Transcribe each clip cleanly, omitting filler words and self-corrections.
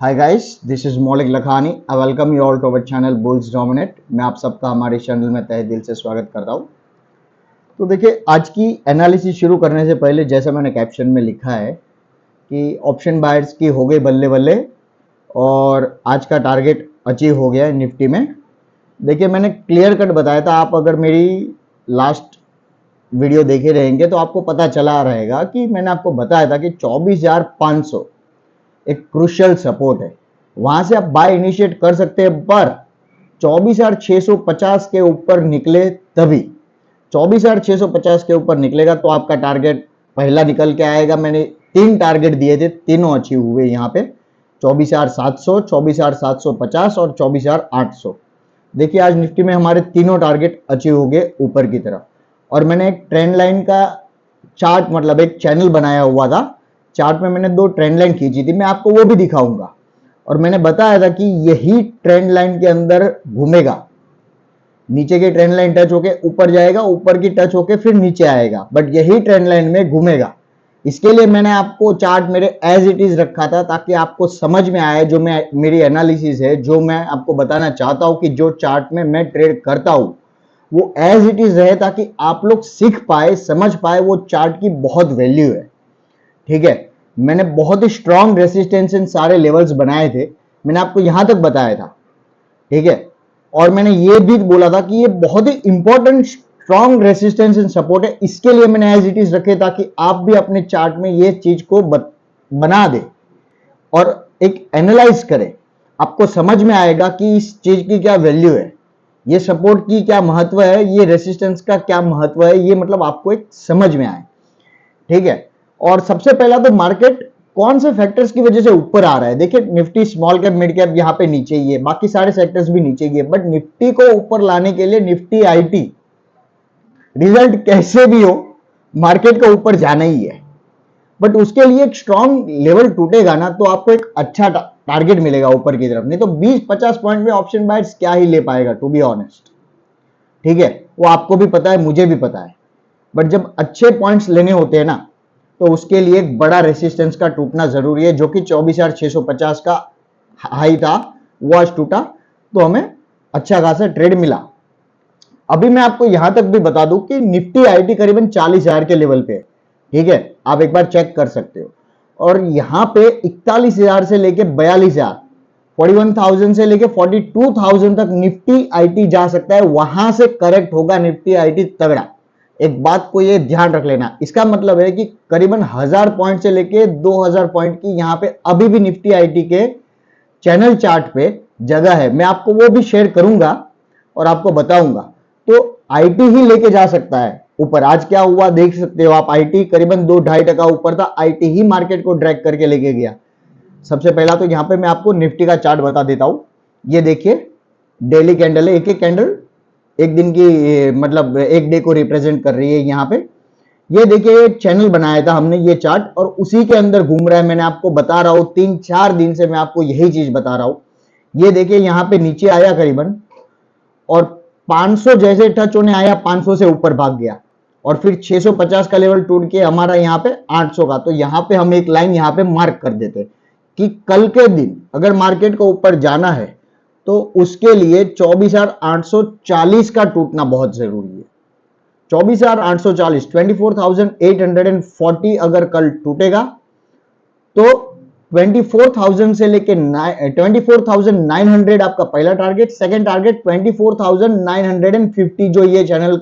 Hi guys, this is Maulik Lakhani. I welcome you all to our channel Bulls Dominate. मैं आप सबका हमारे channel में तहे दिल से स्वागत करता हूँ। तो देखिए, आज की एनालिसिस शुरू करने से पहले जैसा मैंने कैप्शन में लिखा है कि ऑप्शन बायर्स की हो गई बल्ले बल्ले और आज का टारगेट अचीव हो गया है निफ्टी में। देखिए, मैंने क्लियर कट बताया था। आप अगर मेरी लास्ट वीडियो देखे रहेंगे तो आपको पता चला रहेगा कि मैंने आपको बताया था कि 24,500 एक क्रूशियल सपोर्ट है। वहां से आप बाय इनिशिएट कर सकते हैं, पर 24,650 के ऊपर निकले तभी। 24,650 के ऊपर निकलेगा तो आपका टारगेट पहला निकल के आएगा। मैंने 3 टारगेट दिए थे, तीनों अचीव हुए यहाँ पे 24,700, 24,750 और 24,800। देखिए, आज निफ्टी में हमारे तीनों टारगेट अचीव हो गए ऊपर की तरफ। और मैंने एक ट्रेंड लाइन का चार्ट, मतलब एक चैनल बनाया हुआ था। चार्ट में मैंने 2 ट्रेंड लाइन खींची थी, मैं आपको वो भी दिखाऊंगा। और मैंने बताया था कि यही ट्रेंड लाइन के अंदर घूमेगा। नीचे की ट्रेंड लाइन टच होके ऊपर जाएगा, ऊपर की टच होके फिर नीचे आएगा, बट यही ट्रेंड लाइन में घूमेगा। इसके लिए मैंने आपको चार्ट मेरे एज इट इज रखा था, ताकि आपको समझ में आए जो मैं मेरी एनालिसिस है, जो मैं आपको बताना चाहता हूं कि जो चार्ट में मैं ट्रेड करता हूं वो एज इट इज रहे, ताकि आप लोग सीख पाए, समझ पाए। वो चार्ट की बहुत वैल्यू है, ठीक है। मैंने बहुत ही स्ट्रॉन्ग रेसिस्टेंस इन सारे लेवल्स बनाए थे, मैंने आपको यहां तक बताया था, ठीक है। और मैंने ये भी बोला था कि ये बहुत ही important strong resistance and support है। इसके लिए मैंने एज इट इज रखे, ताकि आप भी अपने चार्ट में ये चीज को बना दे और एक एनालाइज करें। आपको समझ में आएगा कि इस चीज की क्या वैल्यू है, ये सपोर्ट की क्या महत्व है, ये रेसिस्टेंस का क्या महत्व है, ये मतलब आपको एक समझ में आए, ठीक है। और सबसे पहला तो मार्केट कौन से फैक्टर्स की वजह से ऊपर आ रहा है। देखिए, Nifty small cap mid cap यहाँ पे नीचे ही है, बाकी सारे सेक्टर्स भी नीचे ही है, बट निफ्टी को ऊपर लाने के लिए निफ्टी आईटी रिजल्ट कैसे भी हो मार्केट को ऊपर जाना ही है। बट उसके लिए एक स्ट्रॉन्ग लेवल टूटेगा ना, तो आपको एक अच्छा टारगेट मिलेगा ऊपर की तरफ। नहीं तो 20-50 पॉइंट में ऑप्शन बायर्स क्या ही ले पाएगा, टू बी ऑनेस्ट, ठीक है। वो आपको भी पता है, मुझे भी पता है। बट जब अच्छे पॉइंट्स लेने होते हैं ना, तो उसके लिए एक बड़ा रेसिस्टेंस का टूटना जरूरी है, जो कि 24,650 का हाई था, वो आज टूटा तो हमें अच्छा खासा ट्रेड मिला। अभी मैं आपको यहां तक भी बता दूं कि निफ्टी आईटी करीबन 40,000 के लेवल पे है, ठीक है। आप एक बार चेक कर सकते हो। और यहां पे 41,000 से लेके 42,000, 41,000 से लेके 42,000 तक निफ्टी आईटी जा सकता है। वहां से करेक्ट होगा निफ्टी आईटी तगड़ा। एक बात को ये ध्यान रख लेना, इसका मतलब है कि करीबन 1000 पॉइंट से लेके 2000 पॉइंट की यहां पे अभी भी निफ्टी आईटी के चैनल चार्ट पे जगह है। मैं आपको वो भी शेयर करूंगा और आपको बताऊंगा। तो आईटी ही लेके जा सकता है ऊपर। आज क्या हुआ देख सकते हो आप, आईटी करीबन 2-2.5% ऊपर था, आईटी ही मार्केट को ड्रैग करके लेके गया। सबसे पहला तो यहां पे मैं आपको निफ्टी का चार्ट बता देता हूं। ये देखिए, डेली कैंडल है, एक एक कैंडल एक दिन की, मतलब एक डे को रिप्रेजेंट कर रही है। यहां पे ये देखिए, एक चैनल बनाया था हमने ये चार्ट, और उसी के अंदर घूम रहा है। मैंने आपको बता रहा हूं 3-4 दिन से मैं आपको यही चीज बता रहा हूं। ये देखिए, यहां पे नीचे आया करीबन, और 500 जैसे टच होने आया, 500 से ऊपर भाग गया, और फिर 650 का लेवल टूट के हमारा यहाँ पे 800 का। तो यहाँ पे हम एक लाइन यहाँ पे मार्क कर देते कि कल के दिन अगर मार्केट को ऊपर जाना है तो उसके लिए 24,840 का टूटना बहुत जरूरी है। 24,840, 24,840 अगर कल टूटेगा तो 24,000 से लेके 24,900 आपका पहला टारगेट, सेकंड टारगेट 24,950 जो ये चैनल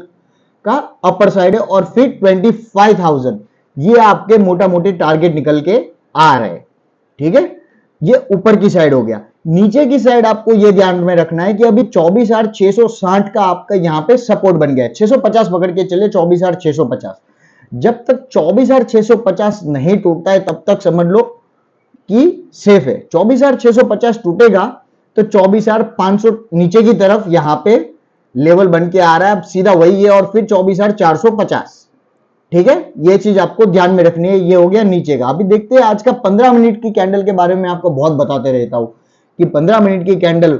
का अपर साइड है, और फिर 25,000 ये आपके मोटा मोटी टारगेट निकल के आ रहे हैं, ठीक है। ये ऊपर की साइड हो गया। नीचे की साइड आपको ये ध्यान में रखना है कि अभी 24,660 का आपका यहां पे सपोर्ट बन गया है। 650 पकड़ के चले, 24,650। जब तक 24,650 नहीं टूटता है तब तक समझ लो कि सेफ है। 24,650 टूटेगा तो 24,500 नीचे की तरफ यहां पे लेवल बन के आ रहा है। अब सीधा वही है, और फिर 24,450, ठीक है। ये चीज आपको ध्यान में रखनी है। ये हो गया नीचे का। अभी देखते हैं आज का 15 मिनट की कैंडल के बारे में। आपको बहुत बताते रहता हूं कि 15 मिनट की कैंडल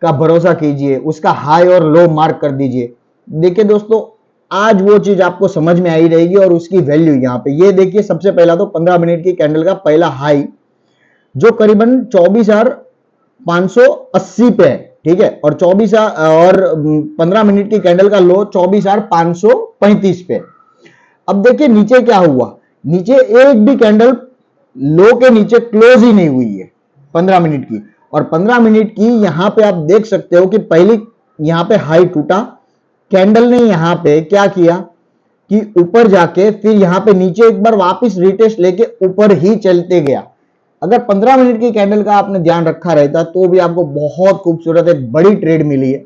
का भरोसा कीजिए, उसका हाई और लो मार्क कर दीजिए। देखिए दोस्तों, आज वो चीज आपको समझ में आई रहेगी और उसकी वैल्यू यहां पे। ये देखिए, सबसे पहला तो 15 मिनट की कैंडल का पहला हाई जो करीबन 24,580 पे है, ठीक है, और 15 मिनट की कैंडल का लो 24,535 पे। अब देखिए नीचे क्या हुआ, नीचे एक भी कैंडल लो के नीचे क्लोज ही नहीं हुई है 15 मिनट की। और 15 मिनट की यहां पे आप देख सकते हो कि पहली यहां पे हाई टूटा, कैंडल ने यहां पे क्या किया कि ऊपर जाके फिर यहां पे नीचे एक बार वापस रिटेस्ट लेके ऊपर ही चलते गया। अगर 15 मिनट की कैंडल का आपने ध्यान रखा रहता तो भी आपको बहुत खूबसूरत एक बड़ी ट्रेड मिली है।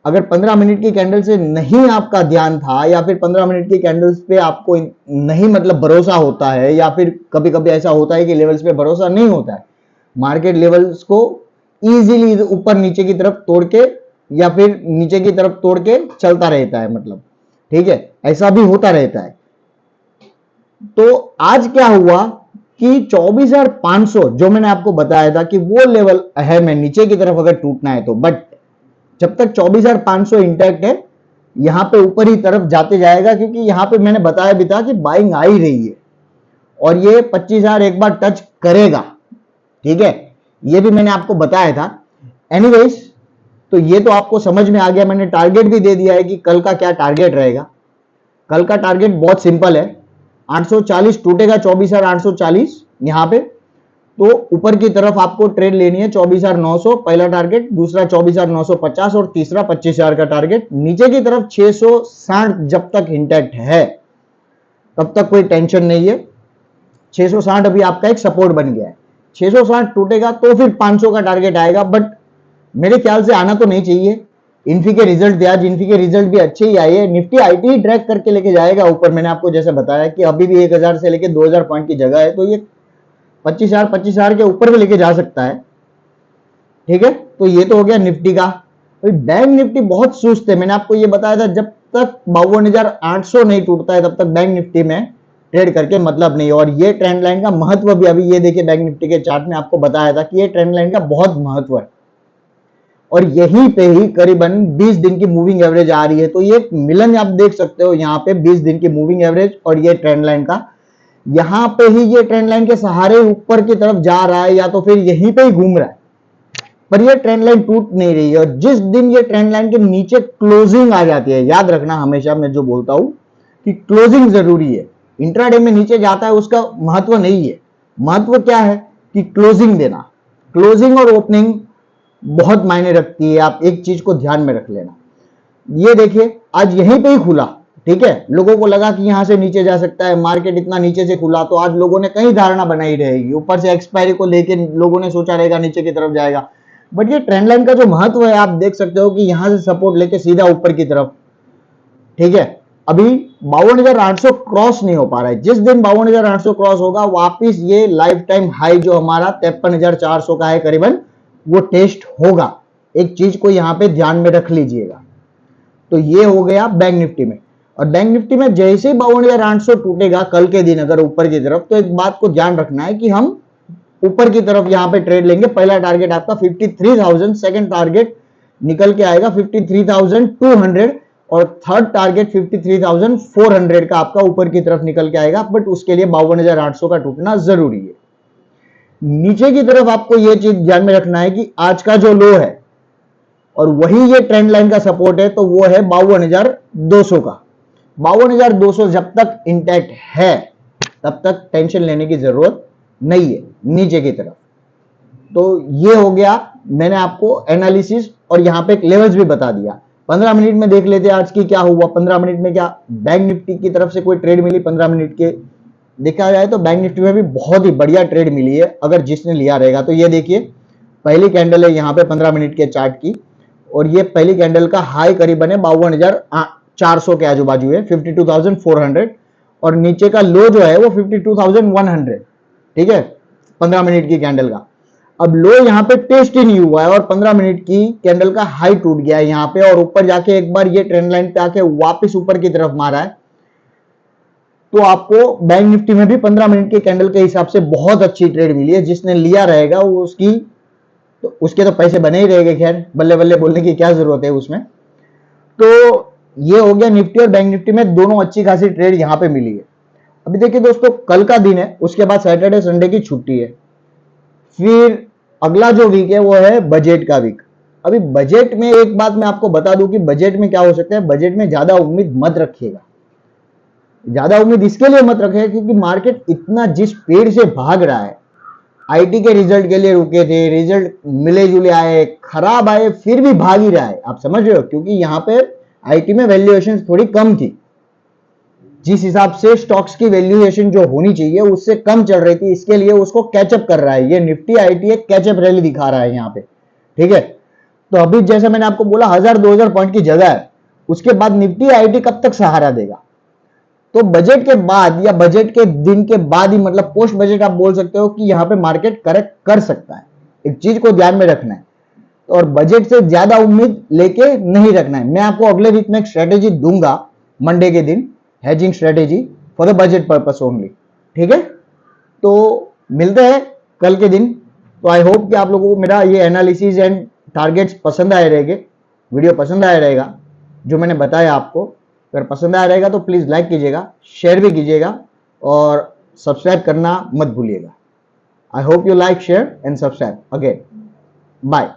अगर 15 मिनट की कैंडल से नहीं आपका ध्यान था, या फिर 15 मिनट की कैंडल्स पे आपको नहीं मतलब भरोसा होता है, या फिर कभी कभी ऐसा होता है कि लेवल्स पे भरोसा नहीं होता है, मार्केट लेवल्स को इजीली ऊपर नीचे की तरफ तोड़ के या फिर नीचे की तरफ तोड़ के चलता रहता है, मतलब ठीक है, ऐसा भी होता रहता है। तो आज क्या हुआ कि 24,500 जो मैंने आपको बताया था कि वो लेवल है में नीचे की तरफ अगर टूटना है तो, बट जब तक 24,500 इंटैक्ट है यहां पे ऊपर ही तरफ जाते जाएगा, क्योंकि यहां पे मैंने बताया भी था कि बाइंग आ ही रही है और ये 25,000 एक बार टच करेगा, ठीक है, ये भी मैंने आपको बताया था। एनीवेज, तो ये तो आपको समझ में आ गया, मैंने टारगेट भी दे दिया है कि कल का क्या टारगेट रहेगा। कल का टारगेट बहुत सिंपल है, 840 टूटेगा 24,840 यहां पे, तो ऊपर की तरफ आपको ट्रेड लेनी है 24,900 पहला टारगेट, दूसरा 24,950 और तीसरा 25,000 का टारगेट। नीचे की तरफ 660 जब तक इंटैक्ट है तब तक कोई टेंशन नहीं है। 660 अभी आपका एक सपोर्ट बन गया है, 660 टूटेगा तो फिर 500 का टारगेट आएगा, बट मेरे ख्याल से आना तो नहीं चाहिए। इन्फी के रिजल्ट दिया, इन्फी के रिजल्ट भी अच्छे ही आए हैं, निफ्टी आईटी ट्रैक करके लेके जाएगा ऊपर। मैंने आपको जैसे बताया कि अभी भी 1,000 से लेके 2,000 पॉइंट की जगह है, तो ये 25,000 के ऊपर भी लेके जा सकता है, ठीक है। तो ये तो हो गया निफ्टी का। तो बैंक निफ्टी बहुत सुस्त है, मैंने आपको ये बताया था, जब तक 52,800 नहीं टूटता है तब तक बैंक निफ्टी में ट्रेड करके मतलब नहीं। और ये ट्रेंड लाइन का महत्व भी अभी ये देखिए बैंक निफ्टी के चार्ट में आपको बताया था कि ये ट्रेंड लाइन का बहुत महत्व है, और यहीं पे ही करीबन 20 दिन की मूविंग एवरेज आ रही है। तो ये मिलन आप देख सकते हो यहाँ पे 20 दिन की मूविंग एवरेज और ये ट्रेंड लाइन का, यहां पे ही ये ट्रेंड लाइन के सहारे ऊपर की तरफ जा रहा है, या तो फिर यहीं पे ही घूम रहा है, पर ये ट्रेंड लाइन टूट नहीं रही है। और जिस दिन ये ट्रेंड लाइन के नीचे क्लोजिंग आ जाती है, याद रखना हमेशा मैं जो बोलता हूं कि क्लोजिंग जरूरी है, इंट्राडे में नीचे जाता है उसका महत्व नहीं है, महत्व क्या है कि क्लोजिंग देना। क्लोजिंग और ओपनिंग बहुत मायने रखती है, आप एक चीज को ध्यान में रख लेना। ये देखिए आज यहीं पे ही खुला, ठीक है, लोगों को लगा कि यहां से नीचे जा सकता है, मार्केट इतना नीचे से खुला तो आज लोगों ने कई धारणा बनाई रहेगी, ऊपर से एक्सपायरी को लेके लोगों ने सोचा रहेगा नीचे की तरफ जाएगा, बट ये ट्रेंड लाइन का जो महत्व है आप देख सकते हो कि यहां से सपोर्ट लेके सीधा ऊपर की तरफ, ठीक है। अभी 52,800 क्रॉस नहीं हो पा रहा है, जिस दिन 52,800 क्रॉस होगा वापिस ये लाइफ टाइम हाई जो हमारा 53,400 का है करीबन, वो टेस्ट होगा। एक चीज को यहां पे ध्यान में रख लीजिएगा। तो ये हो गया बैंक निफ्टी में। और बैंक निफ्टी में जैसे ही 52,800 टूटेगा कल के दिन अगर ऊपर की तरफ, तो एक बात को ध्यान रखना है कि हम ऊपर की तरफ यहां पे ट्रेड लेंगे। पहला टारगेट आपका 53,000, सेकंड टारगेट निकल के आएगा 53,200 और थर्ड टारगेट 53,400 का आपका ऊपर की तरफ निकल के आएगा, बट उसके लिए 52,800 का टूटना जरूरी है। नीचे की तरफ आपको यह चीज ध्यान में रखना है कि आज का जो लो है और वही ये ट्रेंड लाइन का सपोर्ट है, तो वो है 52,200 का। 52,200 जब तक इंटैक्ट है तब तक टेंशन लेने की जरूरत नहीं है नीचे की तरफ। तो ये हो गया, मैंने आपको एनालिसिस और यहां पे एक लेवल्स भी बता दिया। 15 मिनट में देख लेते हैं आज की क्या हुआ। 15 मिनट में क्या बैंक निफ्टी की तरफ से कोई ट्रेड मिली 15 मिनट के, देखा जाए तो बैंक निफ्टी में भी बहुत ही बढ़िया ट्रेड मिली है अगर जिसने लिया रहेगा। तो ये देखिए पहली कैंडल है यहाँ पे 15 मिनट के चार्ट की, और ये पहली कैंडल का हाई करीबन है 52,400 के आजू बाजू है, 52,400, और नीचे का लो जो है वो 52,100, ठीक है, 15 मिनट की कैंडल का। अब लो यहां पे टेस्ट ही नहीं हुआ है और 15 मिनट की कैंडल का हाई टूट गया है यहां पे, और ऊपर जाके एक बार ये ट्रेंड लाइन पे आके वापस ऊपर की तरफ मारा है। तो आपको बैंक निफ्टी में भी 15 मिनट की कैंडल के हिसाब से बहुत अच्छी ट्रेड मिली है। जिसने लिया रहेगा वो उसके तो पैसे बने ही रहेंगे, खैर बल्ले बल्ले बोलने की क्या जरूरत है उसमें। तो ये हो गया निफ्टी और बैंक निफ्टी में दोनों अच्छी खासी ट्रेड यहां पे मिली है। अभी देखिए दोस्तों कल का दिन है, उसके बाद सैटरडे संडे की छुट्टी है, फिर अगला जो वीक है वो है बजट का वीक। अभी बजट में एक बात मैं आपको बता दूं कि बजट में क्या हो सकता है, बजट में ज्यादा उम्मीद मत रखिएगा। ज्यादा उम्मीद इसके लिए मत रखिएगा क्योंकि मार्केट इतना जिस स्पीड से भाग रहा है, आईटी के रिजल्ट के लिए रुके थे, रिजल्ट मिले जुले आए, खराब आए, फिर भी भाग ही रहा है। आप समझ रहे हो, क्योंकि यहां पे आईटी में वैल्यूएशन थोड़ी कम थी, जिस हिसाब से स्टॉक्स की वैल्यूएशन जो होनी चाहिए उससे कम चल रही थी, इसके लिए उसको कैचअप कर रहा है। ये निफ्टी आईटी एक कैचअप रैली दिखा रहा है यहाँ पे, ठीक है। तो अभी जैसा मैंने आपको बोला 1000-2000 पॉइंट की जगह है, उसके बाद निफ्टी आईटी कब तक सहारा देगा? तो बजट के बाद या बजट के दिन के बाद ही, मतलब पोस्ट बजट आप बोल सकते हो कि यहां पे मार्केट करेक्ट कर सकता है। एक चीज को ध्यान में रखना है, और बजट से ज्यादा उम्मीद लेके नहीं रखना है। मैं आपको अगले वीक में एक स्ट्रेटेजी दूंगा मंडे के दिन, hedging strategy for the budget purpose only, ठीक है। तो मिलते हैं कल के दिन। तो आई होप कि आप लोगों को मेरा ये एनालिसिस एंड टारगेट्स पसंद आए रहेंगे, वीडियो पसंद आया रहेगा जो मैंने बताया आपको। अगर पसंद आया रहेगा तो प्लीज लाइक कीजिएगा, शेयर भी कीजिएगा और सब्सक्राइब करना मत भूलिएगा। I hope you like, share and subscribe again. Bye.